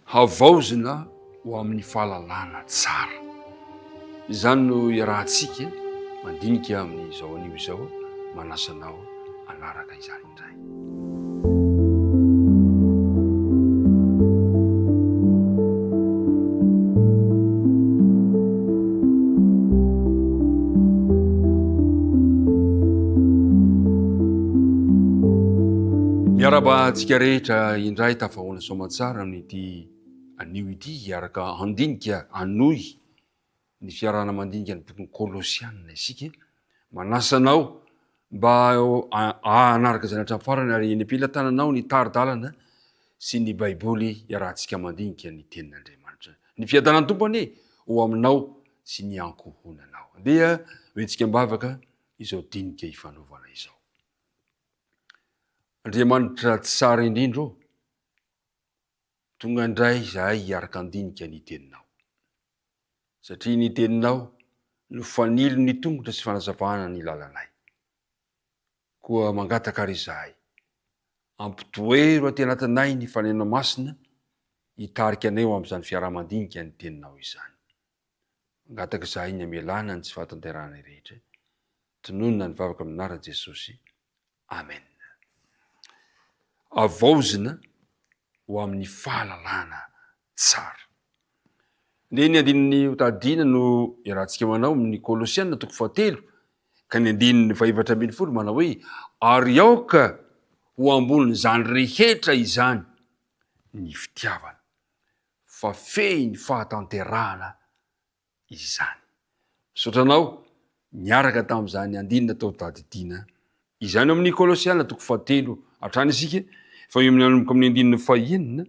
havaozina ho amin'ny fahalalana tsara. Izany no iarahantsika mandinika amin'izao anio izao, manasanao anaraka izany indray. Miarabantsika rehetra indray tafahoana soamantsara amin'ity anio ity hiaraka andinika anoy ny fiarahana mandinika ny boky Kolosianina isika. Manasanao mba anaraka izany hatramin'ny farany ary eny am-pilatananao ny tari-dalana sy ny baiboly iarahantsika mandinika ny tenin'Andriamanitra. Ny fiadanan'ny tompony ho aminao sy ny ankohonanao. Andeha hoentsika mbavaka izao dinika ifanaovana izao. Andriamanitra tsara indrindro, tonga indray izahay hiaraka andinika ny teninao. Satria ny teninao no fanilo ny tongotra sy fanazavana ny lalanay. Koa mangataka ary izahay, ampitoero aty anatinay ny fanena masina, hitarika anay amin'izany fiarahamandinika ny teninao izany. Mangataka izahay ny amelana ny tsy fahatanterahana rehetra. Tononona ny vavaka amin'anaran'i Jesosy. Amen. Havaozina ho amin'ny fahalalana tsara. Ny andininy tadina no iarahantsika manao amin'ny Kolosianina 4 ka ny andininy 7 manao hoe ary aoka ho ambonin'izany rehetra izany ny fitiavana, fa fehy ny fahatanterahana izany. Sotranao miaraka tamin'izany andinina tao tadidiana izany amin'ny Kolosianina 4 hatrany isika fa eo amin'ny andininy 5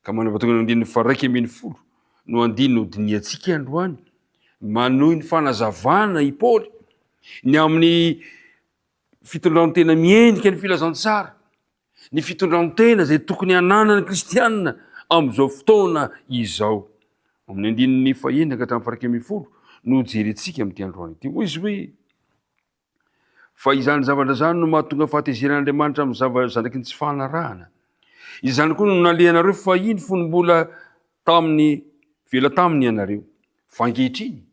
ka manavatonga ny andininy 110 no andininy hodiniantsika androany, manohy ny fanazavana i Paoly ny amin'ny fitondrantena miendrika ny filazantsara, ny fitondrantena izay tokony hananany kristianina amin'izao fotoana izao. Amin'ny andininy 1 ka hatramin'ny 110 no jerentsika amin'ity androany ity. Hoy izy hoe fa izany zavatra zany no mahatonga fahatezeran'Andriamanitra amin'ny zanakiny tsy fahanarahana. Izany koa no nalehanareo fahiny fony mbola vela taminy ianareo. Fa ankehitriny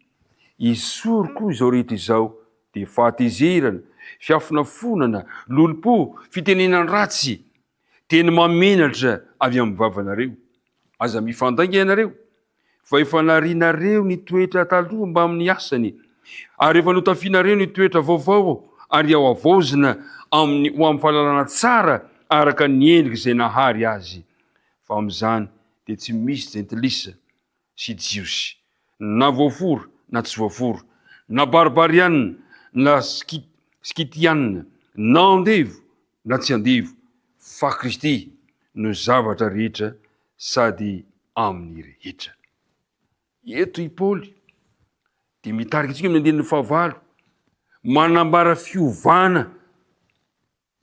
isory koa izao rehetra izao dia fahatezerana, fiafonafonana, lolo-po, fitenenana ratsy, teny mamenatra avy amin'ny vavanareo. Aza mifandainga ianareo fa efa narianareo ny toetra taloha mba amin'ny asany, ary efa notafianareo ny toetra vaovao ary ao havaozina ho amin'ny fahalalana tsara araka ny endrika izay nahary azy. Fa amin'izany dia tsy misy jentilisa sy jiosy, na voafory na tsy voafory, na barbarianina na skitianina, na andevo na tsy andevo, fa Kristy no zavatra rehetra sady amin'ny rehetra. Eto i Paoly dia mitarika antsika amin'ny andininy 9 manambara fiovana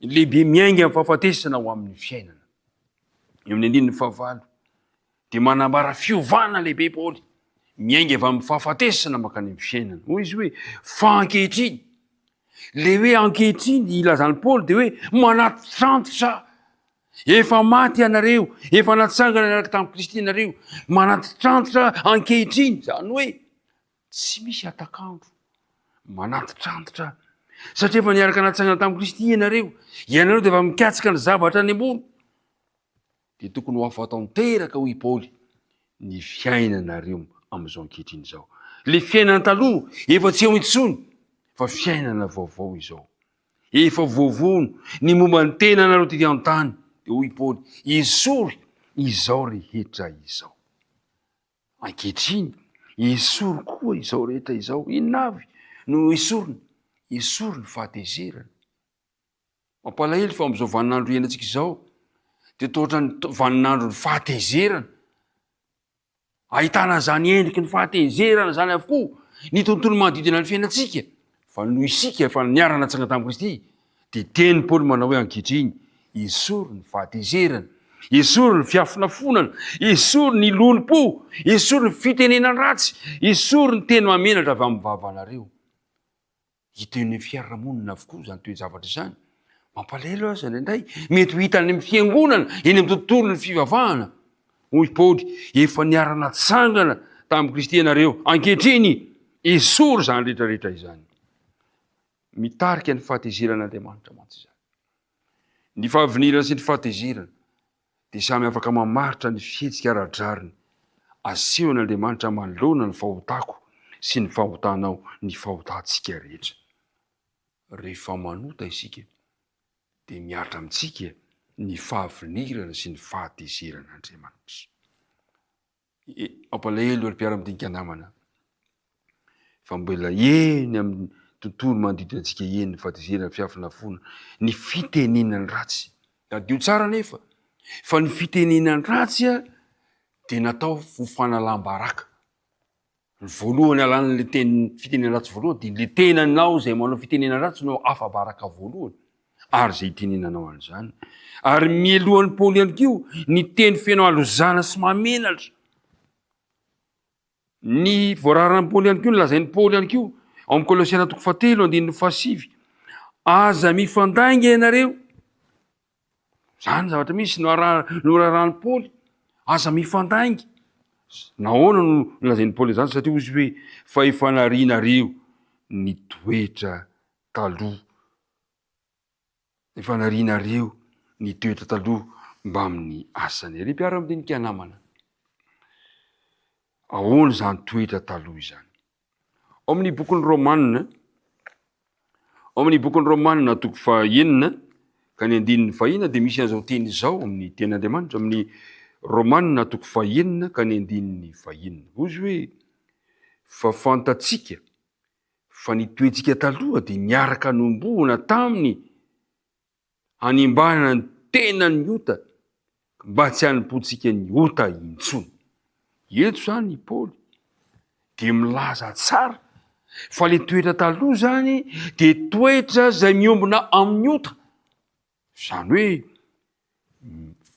lehibe miainga amin'ny fahafatesana ho amin'ny fiainana. Amin'ny andininy 9 dia manambara fiovana lehibe Paoly miainga avy amin'ny fahafatesana makany amin'ny fiainana. Hoy izy hoe fa ankehitriny, le hoe ankehitriny ilazany Paoly dia hoe manatitrantitra, efa maty ianareo, efa natsangana niaraka tamin'i Kristy ianareo, manatitrantitra ankehitriny, zany hoe tsy misy atakandro, manatitrantitra satria efa niaraka natsangana tamin'i Kristy ianareo dia efa mikatsika ny zavatra any ambony. Dia tokony ho afatanteraka hoy Paoly ny fiainanareo amin'izao ankehitriny izao. Le fiainana taloha efa tsy eo intsony, fa fiainana vaovao izao. Efa voavono ny momba ny tenanareo ty an-tany. Dia hoy Paoly, isory izao rehetra izao. Ankehitriny isory koa izao rehetra izao. Inona avy no isorina? Isory ny fahatezerana. Mampalahelo fa amin'izao vaninandro iainantsika izao dia toatra ny vaninandro ny fahatezerana. Ahitana zany endriky ny fahatezerana zany avokoa ny tontolo manodidina ny fiainantsika. Fa no isika efa niara-natsangana tamin'i Kristy dia teny Paoly manao hoe ankehitriny isory ny fahatezerana, isory ny fiafonafonana, isory ny lolo-po, isory ny fitenenana ratsy, isory ny teny mamenatra avy amin'ny vavanareo. Hita eny amin'ny fiarahamonina avokoa zany toe-javatra izany. Mampalahelo aza indraindray mety ho hita any amin'ny fiangonana, eny amin'ny tontolon'ny fivavahana. hoy Paoly, efa niarana tsangana tamin'i Kristy ianareo, ankehitriny esory zany rehetrarehetra izany. Mitarika ny fahatezeran'Andriamanitra mantsy izany. Ny fahavinirana sy ny fahatezerana dia samy afaka mamaritra ny fihetsika ara-drariny. Asehon'Andriamanitra manoloana ny fahotako sy ny fahotanao, ny fahotantsika rehetra. Rehefa manota isika dia miaritra amintsika ny fahavinirana sy ny fahatezeran'Andriamanitra. Ampalahelo ary mpiara-midinika namana, fa mbola eny amin'ny tontolo manodidina antsika eny ny fahatezerana, fiafinafona, ny fitenenany ratsy. Adio tsara nefa fa ny fitenenany ratsy dia natao ho fanalam-baraka. Ny voalohany alan'le fitenenany ratsy voalohany dia le tenanao zay manao fitenenany ratsy no afa-baraka voalohany, ary zay tenenanao an'izany. Ary mielohan'ny Paoly ihany koa ny teny feno alozana sy mamenatra. Ny voararan'ny Paoly ihany koa, nolazain'ny Paoly ihany koa ao amin'ny Kolosiana 4:7, aza mifandainga ianareo. Zany zavatra misy noraran'ny Paoly, aza mifandainga. Nahoana no nolazain'ny Paoly zany? Satria ozy hoe fa efa narianareo ny toetra taloha. Efa narianareo ny toetra taloha mba amin'ny asany. Ry mpiara-midinika namana, ahoana zany toetra taloha izany? Ao amin'ny bokon'ny Romanina 9:9 dia misy an'izao teny izao amin'ny tenin'Andriamanitra, amin'ny Romanina 9:9. Ozy hoe fa fantatsika fa ny toetsika taloha dia niaraka nombohana taminy hanimbanana ny tenany ota mba tsy hanompotsika ny ota intsony. Eto zany Paoly dia milaza tsara fa le toetra taloha zany dia toetra zay miombona amin'ny ota. Zany hoe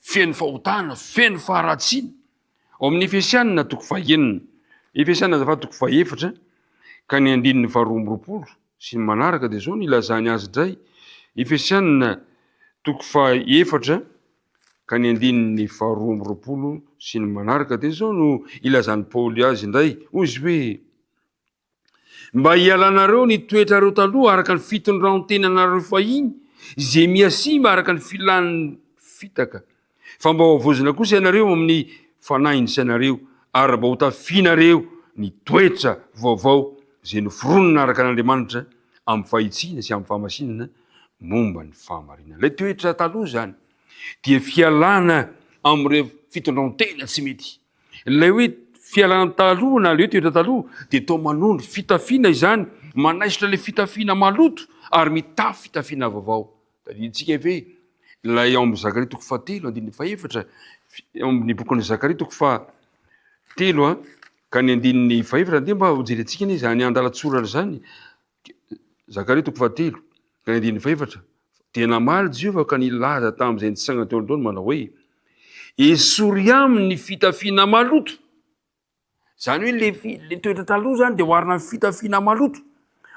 feno fahotana, feno faharatsiana. Ao amin'ny Efesianina 4:12 sy ny manaraka dia zao nilazany azy indray. Efesianina 4:12 sy ny manaraka dia zao no ilazany Paoly azy indray. Ozy hoe mba hialanareo ny toetrareo taloha araka ny fitondraon-tenanareo fahiny, zay miasima araka ny filan'ny fitaka. Fa mba hoavozana kosa ianareo amin'ny fanahin'ny sainareo, ary mba ho tafianareo ny toetra vaovao zay noforonina araka n'Andriamanitra amin'ny fahitsiana sy amin'ny fahamasinana momba ny fahamarinana. Le toetra taloha zany dia fialana amin'ireo fitondraon-tena tsy mety. Ilay hoe fialana taloha na le toetra taloha dia tao manondro fitafiana izany, manaisitra le fitafiana maloto ary mitafy fitafiana vaovao. Tadidintsika ve ilay ao amin'ny Zakaria 7:1-4, ao amin'ny bokon'ny Zakaria 7:1-4 dia mba hojerentsika ny zany andalatsoratra zany. Zakaria 7:1-4 dia namaly Jehovah ka nilaza tamin'izay nitsaingana teo anoloany manao hoe esory aminy ny fitafiana maloto. Zany hoe le toetra taloha zany dia hoarina ny fitafiana maloto.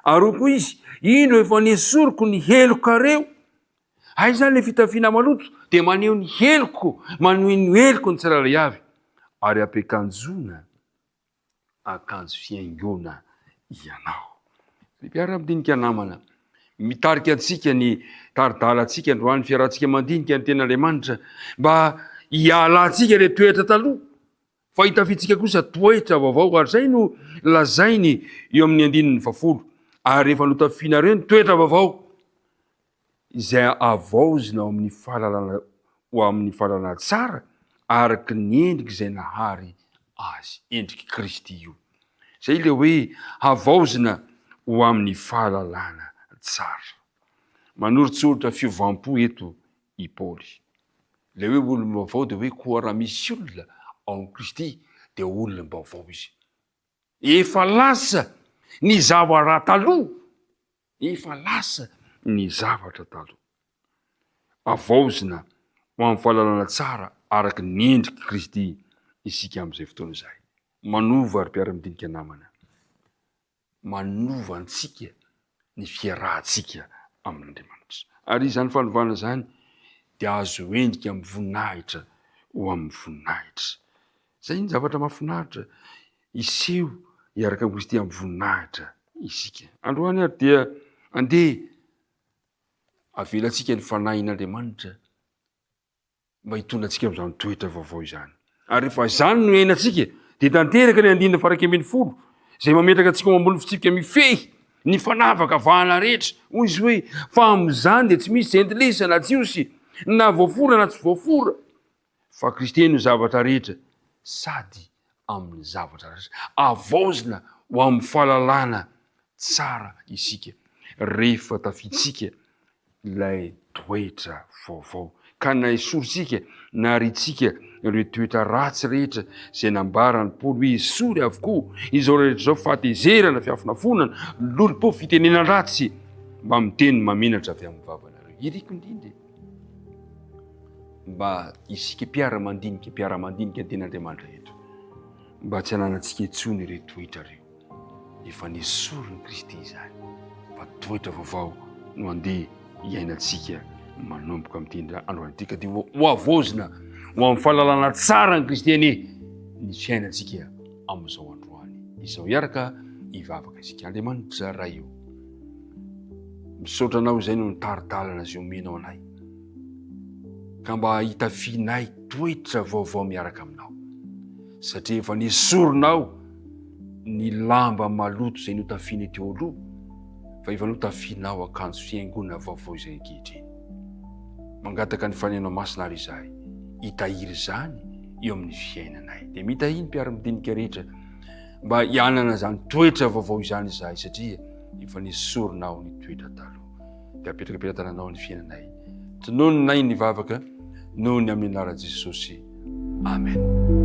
Ary koa izy, ino efa nesoriko ny helokareo. Ay zany le fitafiana maloto dia maneho ny heloko, maneho ny heloko ny tsirairay avy, ary ampiakanjona akanjo fiaingona ianao. Mpiara-midinika namana, mitarika antsika ny taridala antsika androany fiarahantsika mandinika ny ten'Andriamanitra mba hialantsika le toetra taloha, fa hitafitsika kosa toetra vaovao. Ary zay no lazainy eo amin'ny 9:10. Ary rehefa notafianareo ny toetra vaovao izay avaozina ao amin'ny fahalalana tsara araka ny endrika izay nahary azy, endriky Kristy io. Zay le hoe avaozina ho amin'ny fahalalana tsara. Manoritsoritra fiovampo eto i Paoly. Le hoe olona vaovao dia hoe koa raha misy olona ao amin'ny Kristy dia olona vaovao izy. Efa lasa ny zavatra taloha, efa lasa ny zavatra taloha. Avaozina ho amin'ny fahalalana tsara araka ny endriky Kristy isika amin'izay fotoana izay. Manova ary mpiara-midinika namana, manova antsika ny fiarahantsika amin'Andriamanitra. Ary izany fanovana zany dia azo endrika amin'ny voninahitra ho amin'ny voninahitra. Zay ny zavatra mahafinaritra iseho iaraka amin'ny Kristy amin'ny voninahitra isika. Androany ary dia andeha avelantsika ny fanahin'Andriamanitra mba hitondra antsika amin'izany toetra vaovao izany. Ary rehefa izany no iainantsika dia tanteraka ny 140 izay mametraka antsika ambony fitsipika mifehy ny fanavaka vahana rehetra. Hoy izy hoe fa amin'izany dia tsy misy gentilesa na jiosy na voafora na tsy voafora, fa Kristy no zavatra rehetra sady amin'ny zavatra rehetra. Avaozina ho amin'ny fahalalana tsara isika rehefa tafiditsika ilay toetra vaovao, ka na esorintsika na aritsika ireo toetra ratsy rehetra izay nambarany Paoly hoe esory avokoa izao rehetra izao, fahatezerana, fiafinafonana, lolo-po, fitenenan ratsy, mba miteny mamenatra avy amin'ny vavanareo. Iriko indrindra mba isika mpiara-mandinika ny ten'Andriamanitra eto, mba tsy hananantsika intsony ireo toetra reo. Efa nesorin'i Kristy izany, fa toetra vaovao no andeha iainantsika manomboka amin'ity androany ity, ka dia ho avaozina ho amin'ny fahalalana tsara ny kristiany ny fiainantsika amin'izao androany. Izao iaraka hivavaka isika. Andriamanitra ray io, misaotra anao izay no nitaridalana izay omenao anay, ka mba hitafianay toetra vaovao miaraka aminao, satria efa nesorinao ny lamba maloto izay notafianay teo aloha, fa efa notafianao akanjo fiaingona vaovao izay ankehitriny. Mangataka ny fanenao masina ary izahay hitahiry izany eo amin'ny fiainanay, dia mitahiny mpiara-midinika rehetra mba hianana izany toetra vaovao izany izahay, satria efa nesorinao ny toetra taloha. Dia apetraka-petratananao ny fiainanay, tonononay ny vavaka noho ny amin'ny anaran'i Jesosy. Amen.